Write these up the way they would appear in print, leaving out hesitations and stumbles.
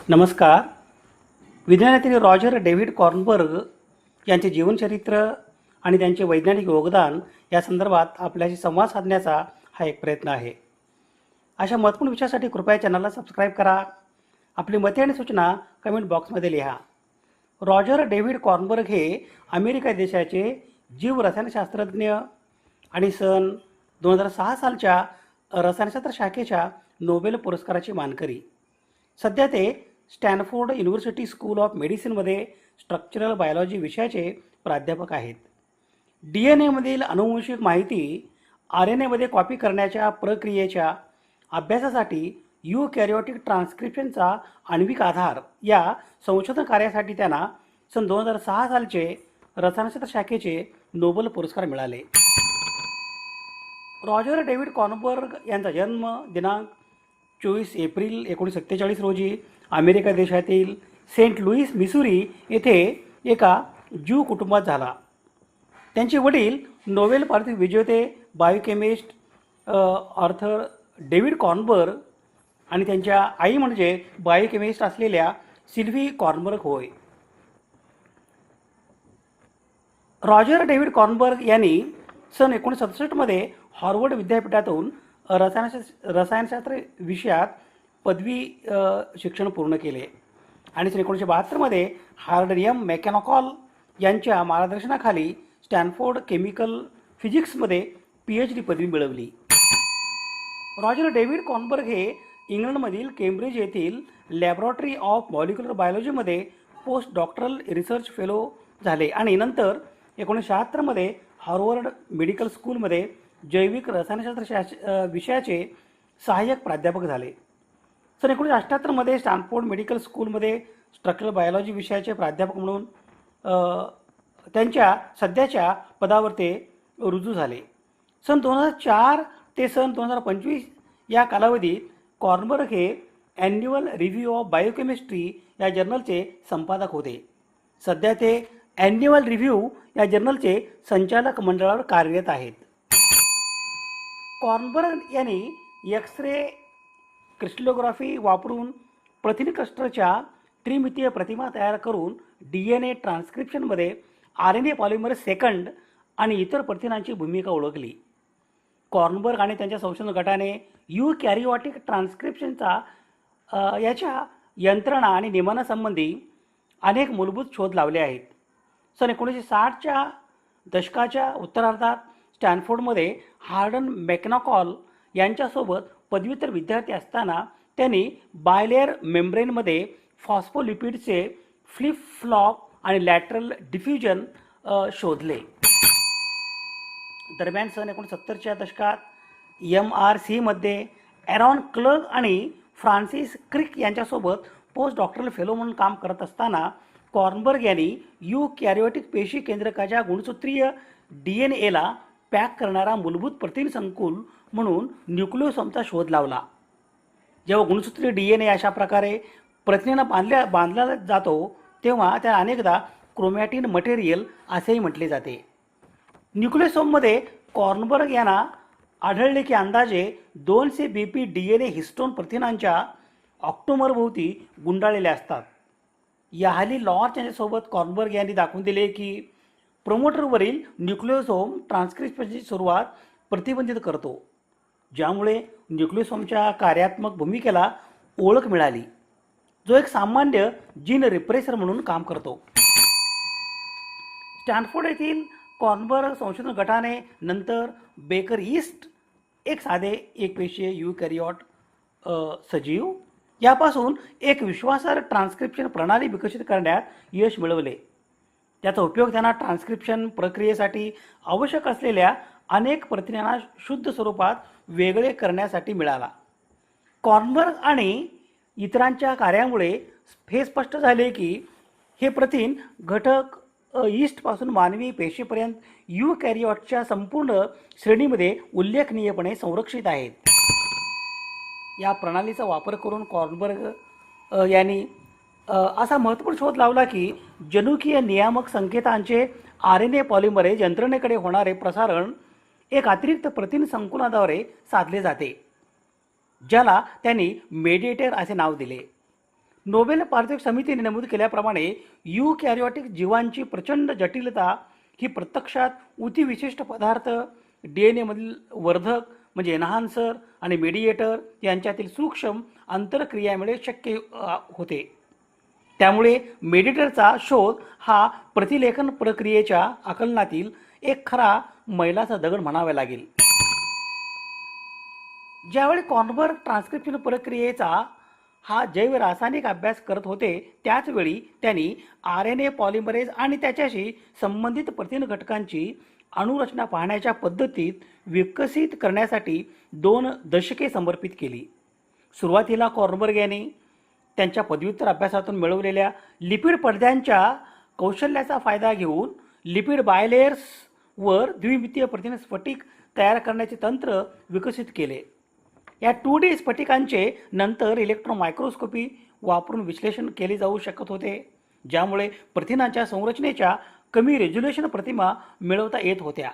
नमस्कार. विज्ञानातील Roger David Kornberg यांचे जीवनचरित्र आणि त्यांचे वैज्ञानिक योगदान या संदर्भात आपल्याशी संवाद साधण्याचा हा एक प्रयत्न आहे. अशा महत्त्वपूर्ण विषयासाठी कृपया चॅनलला सबस्क्राईब करा. आपली मते आणि सूचना कमेंट बॉक्समध्ये लिहा. रॉजर डेव्हिड कॉर्नबर्ग हे अमेरिका देशाचे जीवरसायनशास्त्रज्ञ आणि सन 2006 सालच्या रसायनशास्त्र शाखेच्या नोबेल पुरस्काराचे मानकरी. सध्या ते स्टॅनफोर्ड युनिव्हर्सिटी स्कूल ऑफ मेडिसिनमध्ये स्ट्रक्चरल बायोलॉजी विषयाचे प्राध्यापक आहेत. DNA मधील अनुवंशिक माहिती RNAमध्ये कॉपी करण्याच्या प्रक्रियेच्या अभ्यासासाठी यूकॅरियोटिक ट्रान्स्क्रिप्शनचा आण्विक आधार या संशोधन कार्यासाठी त्यांना सन 2006 सालचे रसायनशास्त्र शाखेचे नोबेल पुरस्कार मिळाले. रॉजर डेव्हिड कॉर्नबर्ग यांचा जन्म दिनांक 24 एप्रिल 1947 रोजी अमेरिका देशातील सेंट लुईस मिसुरी येथे एका ज्यू कुटुंबात झाला. त्यांचे वडील नोबेल पारितोषिक विजेते बायोकेमिस्ट आर्थर डेव्हिड कॉर्नबर्ग आणि त्यांच्या आई म्हणजे बायोकेमिस्ट असलेल्या सिल्व्ही कॉर्नबर्ग होय. रॉजर डेव्हिड कॉर्नबर्ग यांनी सन 1967 हार्वर्ड विद्यापीठातून रसायनशास्त्र विषयात पदवी शिक्षण पूर्ण केले आणि सन 1972 हार्डरियम मॅकॅनॉकॉल यांच्या मार्गदर्शनाखाली स्टॅनफोर्ड केमिकल फिजिक्समध्ये PhD पदवी मिळवली. रॉजर डेव्हिड कॉर्नबर्ग हे इंग्लंडमधील केम्ब्रिज येथील लॅबॉरेटरी ऑफ मॉलिक्युलर बायोलॉजीमध्ये पोस्ट डॉक्टरल रिसर्च फेलो झाले आणि नंतर 1976 हार्वर्ड मेडिकल स्कूलमध्ये जैविक रसायनशास्त्र विषयाचे सहाय्यक प्राध्यापक झाले. सन 1978 स्टॅनफोर्ड मेडिकल स्कूलमध्ये स्ट्रक्चरल बायोलॉजी विषयाचे प्राध्यापक म्हणून त्यांच्या सध्याच्या पदावर ते रुजू झाले. सन 2004 ते सन 2025 या कालावधीत कॉर्नबर्ग हे ॲन्युअल रिव्ह्यू ऑफ बायोकेमिस्ट्री या जर्नलचे संपादक होते. सध्या ते ॲन्युअल रिव्ह्यू या जर्नलचे संचालक मंडळावर कार्यरत आहेत. कॉर्नबर्ग यांनी एक्स-रे क्रिस्टलोग्राफी वापरून प्रथिन क्लस्टरच्या त्रिमितीय प्रतिमा तयार करून DNA ट्रान्स्क्रिप्शनमध्ये RNA पॉलिमरेज सेकंड आणि इतर प्रथिनांची भूमिका ओळखली. कॉर्नबर्ग आणि त्यांच्या संशोधन गटाने यूकॅरियोटिक ट्रान्स्क्रिप्शनचा याच्या यंत्रणा आणि नियमनासंबंधी अनेक मूलभूत शोध लावले आहेत. सन 1960च्या दशकाच्या उत्तरार्धात स्टॅनफोर्डमध्ये हार्डन मॅकॅनॉकॉल यांच्यासोबत पदव्युत्तर विद्यार्थी असताना त्यांनी बायलेअर मेम्ब्रेनमध्ये फॉस्फोलिपिडचे फ्लिप फ्लॉप आणि लॅटरल डिफ्युजन शोधले. दरम्यान सन 1970च्या दशकात MRCमध्ये ॲरॉन क्लग आणि फ्रान्सिस क्रिक यांच्यासोबत पोस्ट डॉक्टरल फेलो म्हणून काम करत असताना कॉर्नबर्ग यांनी यूकॅरियोटिक पेशी केंद्रकाच्या गुणसूत्रीय DNAला पॅक करणारा मूलभूत प्रथिन संकुल म्हणून न्यूक्लियोसोमचा शोध लावला. जेव्हा गुणसूत्रीय DNA अशा प्रकारे प्रथिनांना बांधला जातो तेव्हा त्या अनेकदा क्रोमॅटिन मटेरियल असेही म्हटले जाते. न्यूक्लियोसोममध्ये कॉर्नबर्ग यांना आढळले की अंदाजे 200 BP DNA हिस्टोन प्रथिनांच्या ऑक्टोमरभोवती गुंडाळलेले असतात. याहाली लॉर्च यांच्यासोबत कॉर्नबर्ग यांनी दाखवून दिले की प्रोमोटरवरील न्यूक्लियोसोम ट्रान्स्क्रिप्शनची सुरुवात प्रतिबंधित करतो, ज्यामुळे न्यूक्लियोसोमच्या कार्यात्मक भूमिकेला ओळख मिळाली, जो एक सामान्य जीन रिप्रेसर म्हणून काम करतो. स्टॅनफोर्ड येथील कॉर्नबर्ग संशोधन गटाने नंतर बेकर ईस्ट एक साधे एकपेशीय यूकॅरियोट सजीव यापासून एक विश्वासार्ह ट्रान्स्क्रिप्शन प्रणाली विकसित करण्यात यश मिळवले. त्याचा उपयोग त्यांना ट्रान्स्क्रिप्शन प्रक्रियेसाठी आवश्यक असलेल्या अनेक प्रथिनांना शुद्ध स्वरूपात वेगळे करण्यासाठी मिळाला. कॉर्नबर्ग आणि इतरांच्या कार्यामुळे हे स्पष्ट झाले की हे प्रथिन घटक ईस्टपासून मानवी पेशीपर्यंत यूकॅरियोटच्या संपूर्ण श्रेणीमध्ये उल्लेखनीयपणे संरक्षित आहेत. या प्रणालीचा वापर करून कॉर्नबर्ग यांनी असा महत्त्वपूर्ण शोध लावला की जनुकीय नियामक संकेतांचे RNA पॉलिमरेज यंत्रणेकडे होणारे प्रसारण एक अतिरिक्त प्रथिन संकुलाद्वारे साधले जाते, ज्याला त्यांनी मेडिएटर असे नाव दिले. नोबेल पारितोषिक समितीने नमूद केल्याप्रमाणे युकॅरियोटिक जीवांची प्रचंड जटिलता ही प्रत्यक्षात विशिष्ट पदार्थ, DNA मधील वर्धक म्हणजे एनहान्सर आणि मेडिएटर यांच्यातील सूक्ष्म आंतरक्रियामुळे शक्य होते. त्यामुळे मेडिएटरचा शोध हा प्रतिलेखन प्रक्रियेच्या आकलनातील एक खरा मैलाचा दगड म्हणावा लागेल. ज्यावेळी कॉर्नबर्ग ट्रान्स्क्रिप्शन प्रक्रियेचा हा जैव रासायनिक अभ्यास करत होते त्याचवेळी त्यांनी RNA पॉलिमरेज आणि त्याच्याशी संबंधित प्रथिन घटकांची अणुरचना पाहण्याच्या पद्धतीत विकसित करण्यासाठी 2 दशके समर्पित केली. सुरुवातीला कॉर्नबर्ग यांनी त्यांच्या पदव्युत्तर अभ्यासातून मिळवलेल्या लिपिड पडद्यांच्या कौशल्याचा फायदा घेऊन लिपिड बायलेयर्सवर द्विमितीय प्रथिन स्फटिक तयार करण्याचे तंत्र विकसित केले. या 2D स्फटिकांचे नंतर इलेक्ट्रॉन मायक्रोस्कोपी वापरून विश्लेषण केले जाऊ शकत होते, ज्यामुळे प्रथिनांच्या संरचनेच्या कमी रेझोल्युशन प्रतिमा मिळवता येत होत्या.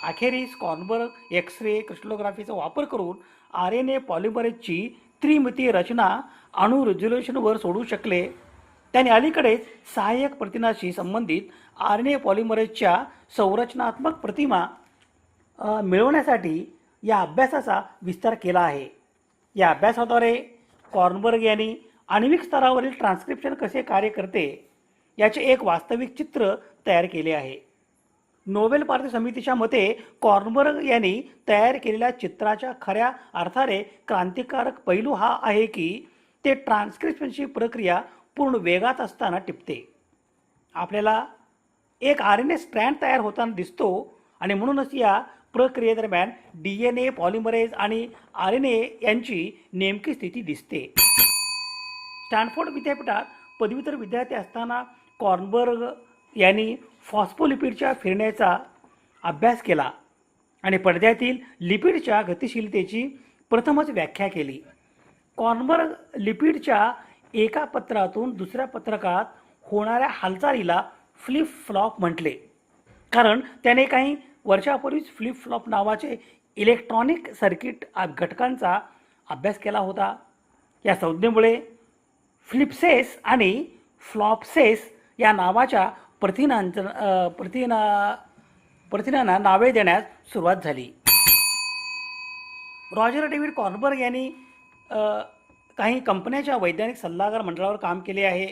अखेरीस कॉर्नबर्ग एक्स-रे क्रिस्टलोग्राफीचा वापर करून RNA पॉलिमरेजची त्रिमितीय रचना अणु रेझोल्युशनवर सोडू शकले. त्याने अलीकडेच सहाय्यक प्रथिनाशी संबंधित RNA पॉलिमरेजच्या संरचनात्मक प्रतिमा मिळवण्यासाठी या अभ्यासाचा विस्तार केला आहे. या अभ्यासाद्वारे कॉर्नबर्ग यांनी आण्विक स्तरावरील ट्रान्स्क्रिप्शन कसे कार्य करते याचे एक वास्तविक चित्र तयार केले आहे. नोबेल पारितोषिक समितीच्या मते कॉर्नबर्ग यांनी तयार केलेल्या चित्राच्या खऱ्या अर्थाने क्रांतिकारक पैलू हा आहे की ते ट्रान्स्क्रिप्शनची प्रक्रिया पूर्ण वेगात असताना टिपते. आपल्याला एक RNA स्ट्रँड तयार होताना दिसतो आणि म्हणूनच या प्रक्रियेदरम्यान DNA पॉलिमरेज आणि RNA यांची नेमकी स्थिती दिसते. स्टॅनफोर्ड विद्यापीठात पदव्युत्तर विद्यार्थी असताना कॉर्नबर्ग यांनी फॉस्फोलिपिडच्या फिरण्याचा अभ्यास केला आणि पडद्यातील लिपिडच्या गतिशीलतेची प्रथमच व्याख्या केली. कॉर्नबर्ग लिपिडच्या एका पत्रातून दुसऱ्या पत्रकात होणाऱ्या हालचालीला फ्लिप फ्लॉप म्हटले, कारण त्याने काही वर्षापूर्वीच फ्लिप फ्लॉप नावाचे इलेक्ट्रॉनिक सर्किट घटकांचा अभ्यास केला होता. या संज्ञेमुळे फ्लिपसेस आणि फ्लॉपसेस या नावाच्या प्रथिनांना नावे देण्यास सुरुवात झाली. रॉजर डेव्हिड कॉर्नबर्ग यांनी काही कंपन्यांच्या वैज्ञानिक सल्लागार मंडळावर काम केले आहे.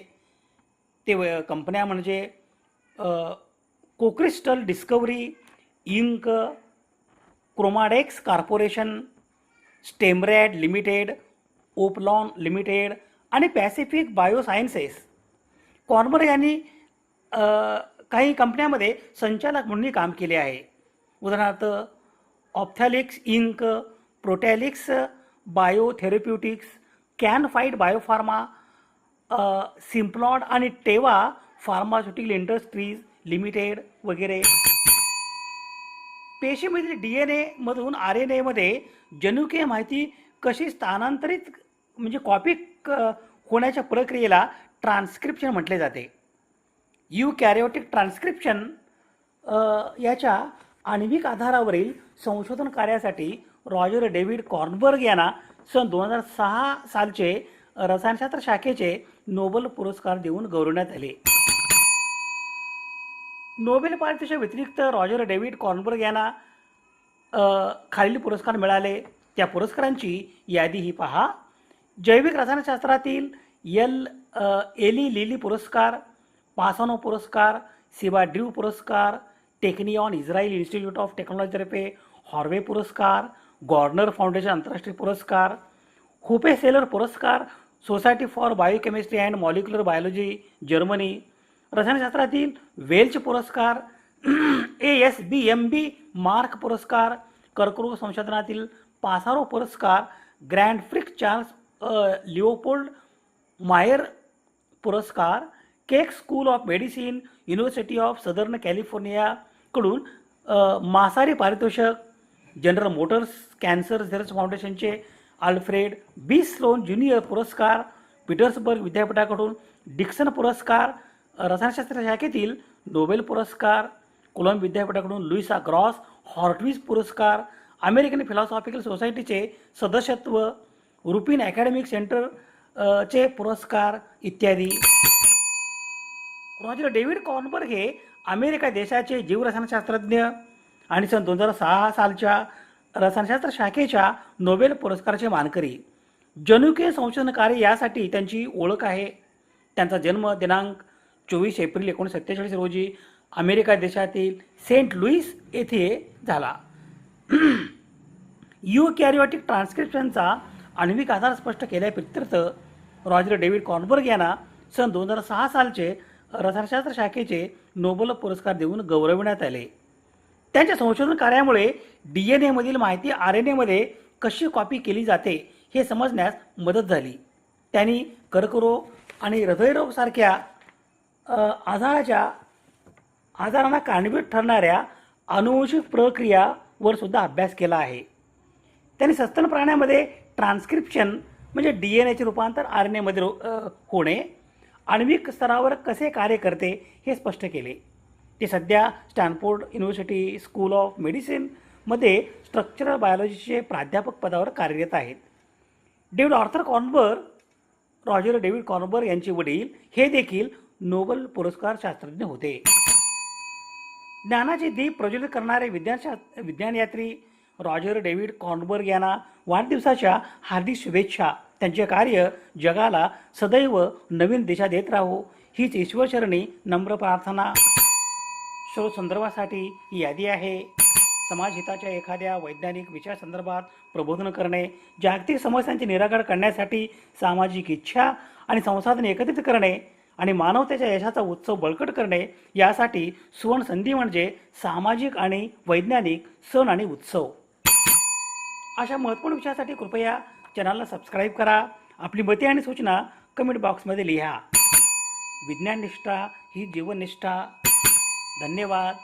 ते कंपन्या म्हणजे Cocrystal Discovery Inc, ChromaDex Corporation, StemRad Limited, Oplon Limited आणि पॅसिफिक बायोसायन्सेस. कॉर्नबर्ग यांनी काही कंपन्यांमध्ये संचालक म्हणूनही काम केले आहे. उदाहरणार्थ ऑप्थॅलिक्स इंक, प्रोटॅलिक्स बायोथेरप्युटिक्स, कॅनफाईट बायोफार्मा, सिम्प्लॉड आणि टेवा फार्मास्युटिकल इंडस्ट्रीज लिमिटेड वगैरे. पेशीमधील DNA मधून RNA मध्ये जनुकीय माहिती कशी स्थानांतरित म्हणजे कॉपी होण्याच्या प्रक्रियेला ट्रान्स्क्रिप्शन म्हटले जाते. युकॅरियोटिक ट्रान्स्क्रिप्शन याच्या आण्विक आधारावरील संशोधन कार्यासाठी रॉजर डेव्हिड कॉर्नबर्ग यांना सन 2006 सालचे रसायनशास्त्र शाखेचे नोबेल पुरस्कार देऊन गौरवण्यात आले. नोबेल पारितोषिका व्यतिरिक्त रॉजर डेव्हिड कॉर्नबर्ग यांना खालील पुरस्कार मिळाले. त्या पुरस्कारांची यादी ही पहा. जैविक रसायनशास्त्रातील एली लिली पुरस्कार, पासानो पुरस्कार, सिबा ड्र्यू पुरस्कार, टेक्नियॉन इस्रायल इन्स्टिट्यूट ऑफ टेक्नॉलॉजीतर्फे हॉर्वे पुरस्कार, गॉर्डनर फाउंडेशन आंतरराष्ट्रीय पुरस्कार, हुपे सेलर पुरस्कार, Society for Biochemistry and Molecular Biology Germany, रसायनशास्त्रातील वेल्च पुरस्कार, ASBMB मार्क पुरस्कार, कर्करोग संशोधनातील पासारो पुरस्कार, ग्रँड फ्रिक चार्ल्स लिओपोल्ड मायर पुरस्कार, Keck School of Medicine University of Southern कॅलिफोर्नियाकडून मासारी पारितोषिक, जनरल मोटर्स कॅन्सर रिसर्च फाउंडेशनचे आल्फ्रेड बी स्लोन ज्युनियर पुरस्कार, पीटर्सबर्ग विद्यापीठाकडून डिक्सन पुरस्कार, रसायनशास्त्र शाखेतील नोबेल पुरस्कार, कोलंब विद्यापीठाकडून लुईसा ग्रॉस हॉर्टविज पुरस्कार, अमेरिकन फिलॉसॉफिकल सोसायटीचे सदस्यत्व, रुपिन अकॅडमिक सेंटर चे पुरस्कार इत्यादी. रॉजर डेव्हिड कॉर्नबर्ग हे अमेरिका देशाचे जीवरसायनशास्त्रज्ञ आणि सन 2006 सालच्या रसायनशास्त्र शाखेच्या नोबेल पुरस्काराचे मानकरी. जनुकीय संशोधन कार्य यासाठी त्यांची ओळख आहे. त्यांचा जन्म दिनांक 24 एप्रिल 1947 रोजी अमेरिका देशातील सेंट लुईस येथे झाला. युकॅरियोटिक ट्रान्स्क्रिप्शनचा आण्विक आधार स्पष्ट केल्याप्रित्यर्थ रॉजर डेव्हिड कॉर्नबर्ग यांना सन 2006 सालचे रसायनशास्त्र शाखेचे नोबेल पुरस्कार देऊन गौरविण्यात आले. त्यांच्या संशोधन कार्यामुळे DNA मधील माहिती RNA मध्ये कशी कॉपी केली जाते हे समजण्यास मदत झाली. त्यांनी कर्करोग आणि हृदयरोग सारख्या आजारांना कारणीभूत ठरणाऱ्या अनुवंशिक प्रक्रियावर सुद्धा अभ्यास केला आहे. त्यांनी सस्तन प्राण्यामध्ये ट्रान्स्क्रिप्शन म्हणजे DNAचे रूपांतर RNA मध्ये होणे आण्विक स्तरावर कसे कार्य करते हे स्पष्ट केले. ते सध्या स्टॅनफोर्ड युनिव्हर्सिटी स्कूल ऑफ मेडिसिनमध्ये स्ट्रक्चरल बायोलॉजीचे प्राध्यापक पदावर कार्यरत आहेत. David Arthur Kornberg, Roger David Kornberg यांचे वडील हे देखील नोबेल पुरस्कार शास्त्रज्ञ होते. ज्ञानाचे दीप प्रज्वलित करणारे विज्ञानयात्री रॉजर डेव्हिड कॉर्नबर्ग यांना वाढदिवसाच्या हार्दिक शुभेच्छा. त्यांचे कार्य जगाला सदैव नवीन दिशा देत राहो हीच ईश्वरचरणी नम्र प्रार्थना. शोध संदर्भासाठी ही यादी आहे. समाजहिताच्या एखाद्या वैज्ञानिक विषयासंदर्भात प्रबोधन करणे, जागतिक समस्यांचे निराकरण करण्यासाठी सामाजिक इच्छा आणि संसाधने एकत्रित करणे आणि मानवतेच्या यशाचा उत्सव बळकट करणे यासाठी सुवर्ण संधी म्हणजे सामाजिक आणि वैज्ञानिक सण आणि उत्सव. अशा महत्त्वपूर्ण विषयासाठी कृपया चॅनलला सबस्क्राईब करा. आपली मते आणि सूचना कमेंट बॉक्समध्ये लिहा. विज्ञाननिष्ठा ही जीवननिष्ठा. धन्यवाद.